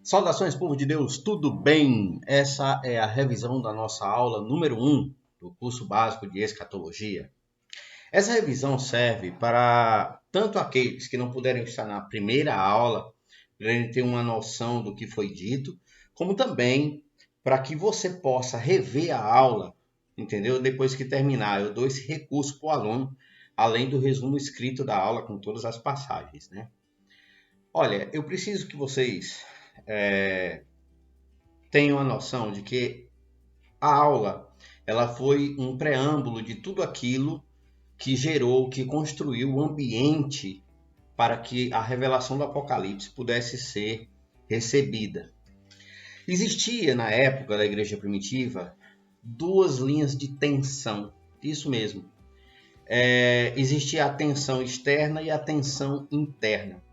Saudações, povo de Deus, tudo bem? Essa é a revisão da nossa aula número 1 do curso básico de escatologia. Essa revisão serve para tanto aqueles que não puderam estar na primeira aula, para ele ter uma noção do que foi dito, como também para que você possa rever a aula, entendeu? Depois que terminar, eu dou esse recurso para o aluno, além do resumo escrito da aula com todas as passagens, né? Olha, eu preciso que vocês tenham a noção de que a aula ela foi um preâmbulo de tudo aquilo que gerou, que construiu o ambiente para que a revelação do Apocalipse pudesse ser recebida. Existia na época da igreja primitiva duas linhas de tensão, isso mesmo. Existia a tensão externa e a tensão interna.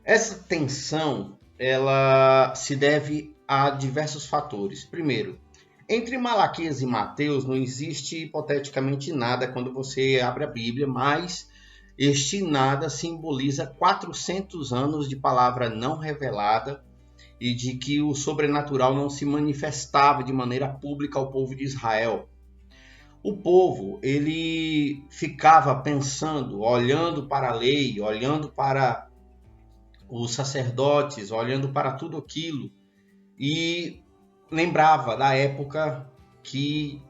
Essa tensão ela se deve a diversos fatores. Primeiro, entre Malaquias e Mateus não existe hipoteticamente nada quando você abre a Bíblia, mas este nada simboliza 400 anos de palavra não revelada e de que o sobrenatural não se manifestava de maneira pública ao povo de Israel. O povo, ele ficava pensando, olhando para a lei, olhando para os sacerdotes, olhando para tudo aquilo e lembrava da época que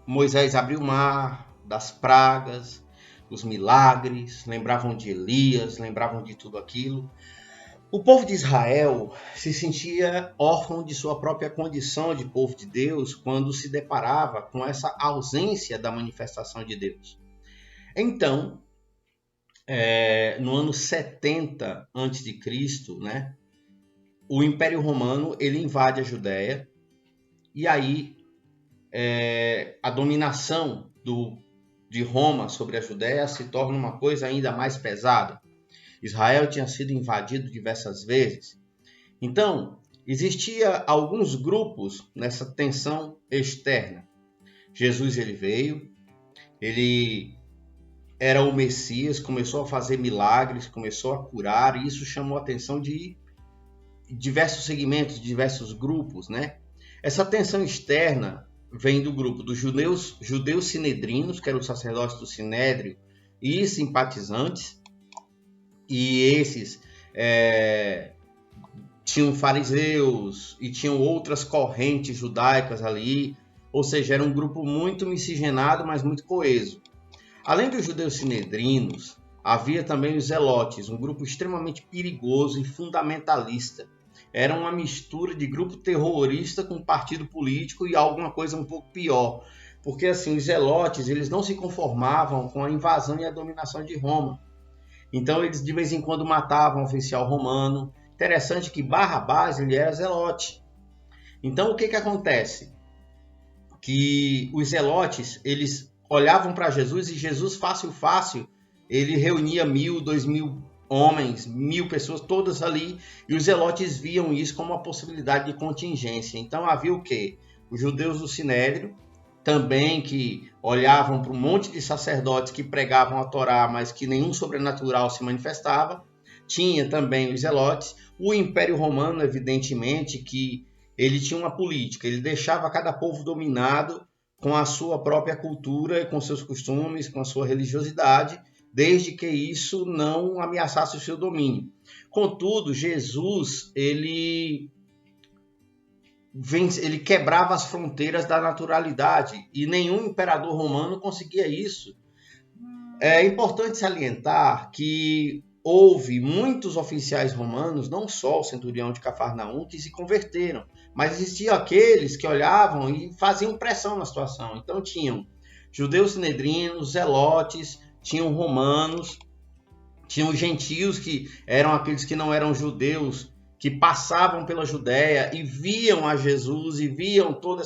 Moisés abriu o mar, das pragas, dos milagres, lembravam de Elias, lembravam de tudo aquilo. O povo de Israel se sentia órfão de sua própria condição de povo de Deus quando se deparava com essa ausência da manifestação de Deus. Então, no ano 70 a.C., né, o Império Romano ele invade a Judéia e aí a dominação de Roma sobre a Judéia se torna uma coisa ainda mais pesada. Israel tinha sido invadido diversas vezes. Então, existia alguns grupos nessa tensão externa. Jesus ele veio, ele era o Messias, começou a fazer milagres, começou a curar, e isso chamou a atenção de diversos segmentos, de diversos grupos, né? Essa tensão externa vem do grupo dos judeus sinedrinos, que eram os sacerdotes do Sinédrio, e simpatizantes, e esses tinham fariseus e tinham outras correntes judaicas ali, ou seja, era um grupo muito miscigenado, mas muito coeso. Além dos judeus sinedrinos, havia também os zelotes, um grupo extremamente perigoso e fundamentalista. Era uma mistura de grupo terrorista com partido político e alguma coisa um pouco pior. Porque assim, os zelotes eles não se conformavam com a invasão e a dominação de Roma. Então eles de vez em quando matavam um oficial romano. Interessante que Barrabás ele era zelote. Então o que acontece? Que os zelotes eles olhavam para Jesus e Jesus fácil, ele reunia 1.000, 2.000 homens, 1.000 pessoas, todas ali, e os zelotes viam isso como uma possibilidade de contingência. Então havia o quê? Os judeus do Sinédrio, também que olhavam para um monte de sacerdotes que pregavam a Torá, mas que nenhum sobrenatural se manifestava. Tinha também os zelotes. O Império Romano, evidentemente, que ele tinha uma política, ele deixava cada povo dominado com a sua própria cultura, com seus costumes, com a sua religiosidade, desde que isso não ameaçasse o seu domínio. Contudo, Jesus, ele quebrava as fronteiras da naturalidade e nenhum imperador romano conseguia isso. É importante salientar que houve muitos oficiais romanos, não só o centurião de Cafarnaum, que se converteram, mas existiam aqueles que olhavam e faziam pressão na situação. Então tinham judeus sinedrinos, zelotes, tinham romanos, tinham gentios que eram aqueles que não eram judeus, que passavam pela Judéia e viam a Jesus e viam toda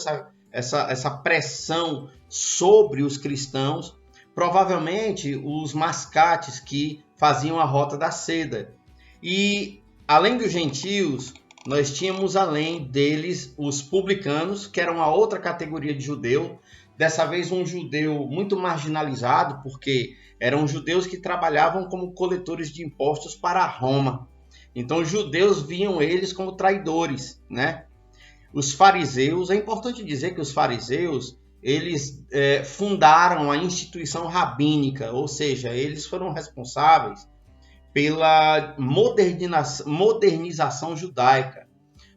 essa pressão sobre os cristãos. Provavelmente os mascates que faziam a rota da seda. E além dos gentios, nós tínhamos além deles os publicanos, que eram a outra categoria de judeu. Dessa vez um judeu muito marginalizado, porque eram judeus que trabalhavam como coletores de impostos para Roma. Então os judeus viam eles como traidores, né? Os fariseus, é importante dizer que os fariseus, eles fundaram a instituição rabínica, ou seja, eles foram responsáveis pela modernização judaica.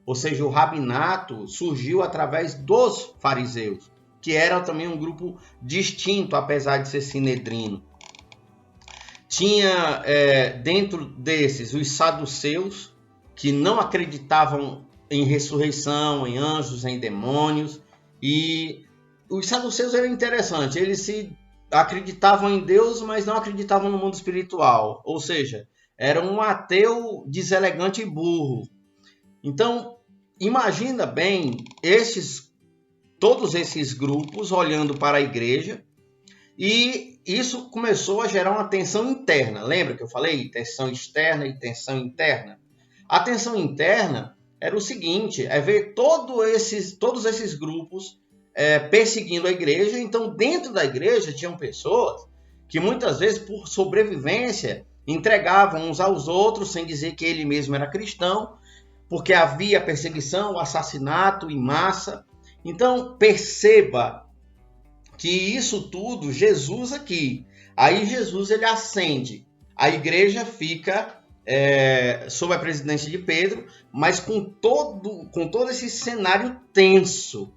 Ou seja, o rabinato surgiu através dos fariseus, que era também um grupo distinto, apesar de ser sinedrino. Tinha dentro desses os saduceus, que não acreditavam em ressurreição, em anjos, em demônios. E os saduceus eram interessantes, eles se acreditavam em Deus, mas não acreditavam no mundo espiritual. Ou seja, era um ateu deselegante e burro. Então, imagina bem todos esses grupos olhando para a igreja, e isso começou a gerar uma tensão interna. Lembra que eu falei? Tensão externa e tensão interna. A tensão interna era o seguinte, ver todos esses grupos perseguindo a igreja. Então, dentro da igreja, tinham pessoas que muitas vezes, por sobrevivência, entregavam uns aos outros, sem dizer que ele mesmo era cristão, porque havia perseguição, assassinato em massa. Então, perceba que isso tudo, Jesus aqui. Aí Jesus ele ascende. A igreja fica sob a presidência de Pedro, mas com todo esse cenário tenso.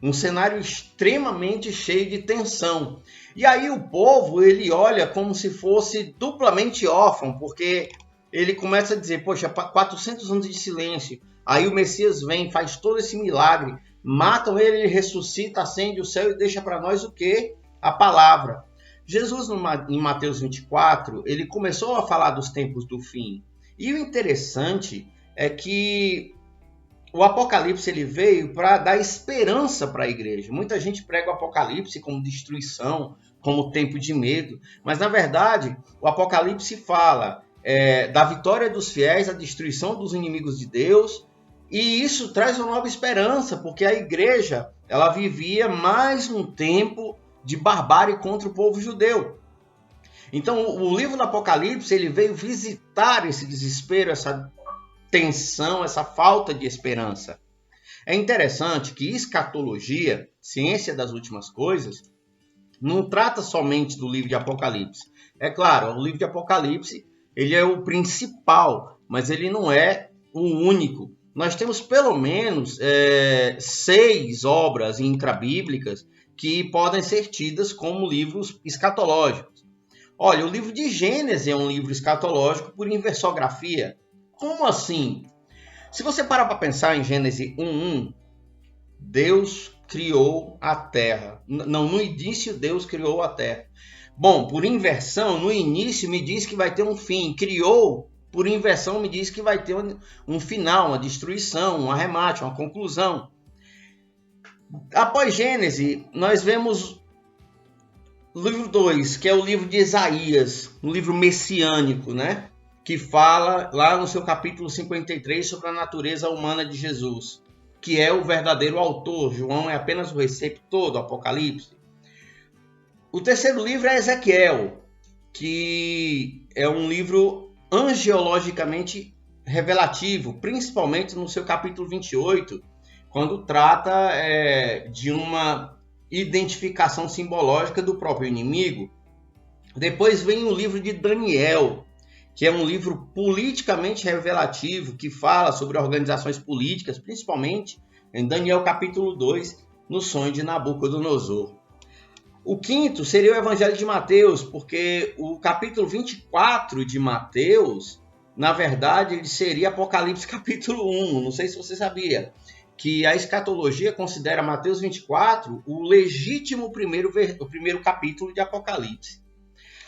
Um cenário extremamente cheio de tensão. E aí o povo, ele olha como se fosse duplamente órfão, porque ele começa a dizer, poxa, 400 anos de silêncio. Aí o Messias vem, faz todo esse milagre, matam ele, ele ressuscita, acende o céu e deixa para nós o quê? A palavra. Jesus, em Mateus 24, ele começou a falar dos tempos do fim. E o interessante é que o Apocalipse ele veio para dar esperança para a igreja. Muita gente prega o Apocalipse como destruição, como tempo de medo. Mas, na verdade, o Apocalipse fala da vitória dos fiéis, a destruição dos inimigos de Deus. E isso traz uma nova esperança, porque a igreja ela vivia mais um tempo de barbárie contra o povo judeu. Então, o livro do Apocalipse ele veio visitar esse desespero, essa tensão, essa falta de esperança. É interessante que escatologia, ciência das últimas coisas, não trata somente do livro de Apocalipse. É claro, o livro de Apocalipse ele é o principal, mas ele não é o único. Nós temos pelo menos 6 obras intrabíblicas que podem ser tidas como livros escatológicos. Olha, o livro de Gênesis é um livro escatológico por inversografia. Como assim? Se você parar para pensar em Gênesis 1:1, Deus criou a terra. Não, no início Deus criou a terra. Bom, por inversão, no início me diz que vai ter um fim. Criou, por inversão, me diz que vai ter um final, uma destruição, um arremate, uma conclusão. Após Gênesis, nós vemos o livro 2, que é o livro de Isaías, um livro messiânico, né? Que fala lá no seu capítulo 53 sobre a natureza humana de Jesus, que é o verdadeiro autor. João é apenas o receptor do Apocalipse. O terceiro livro é Ezequiel, que é um livro angelologicamente revelativo, principalmente no seu capítulo 28, quando trata de uma identificação simbológica do próprio inimigo. Depois vem o livro de Daniel, que é um livro politicamente revelativo, que fala sobre organizações políticas, principalmente em Daniel capítulo 2, no sonho de Nabucodonosor. O quinto seria o Evangelho de Mateus, porque o capítulo 24 de Mateus, na verdade, ele seria Apocalipse capítulo 1. Não sei se você sabia que a escatologia considera Mateus 24 o legítimo primeiro capítulo de Apocalipse.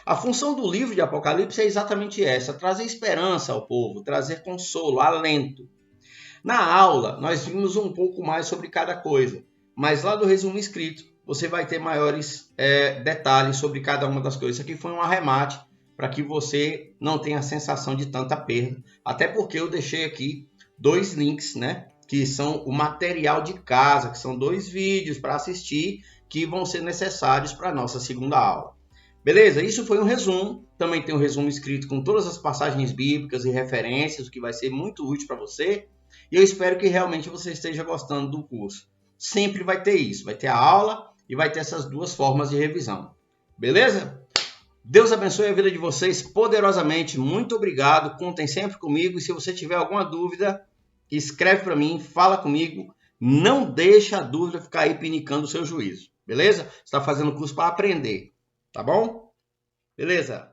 A função do livro de Apocalipse é exatamente essa, trazer esperança ao povo, trazer consolo, alento. Na aula, nós vimos um pouco mais sobre cada coisa, mas lá do resumo escrito, você vai ter maiores detalhes sobre cada uma das coisas. Isso aqui foi um arremate para que você não tenha a sensação de tanta perda, até porque eu deixei aqui 2 links, né, que são o material de casa, que são 2 vídeos para assistir, que vão ser necessários para a nossa segunda aula. Beleza? Isso foi um resumo. Também tem um resumo escrito com todas as passagens bíblicas e referências, o que vai ser muito útil para você. E eu espero que realmente você esteja gostando do curso. Sempre vai ter isso. Vai ter a aula e vai ter essas duas formas de revisão. Beleza? Deus abençoe a vida de vocês poderosamente. Muito obrigado. Contem sempre comigo. E se você tiver alguma dúvida, escreve para mim, fala comigo. Não deixa a dúvida ficar aí pinicando o seu juízo. Beleza? Você está fazendo o curso para aprender. Tá bom? Beleza?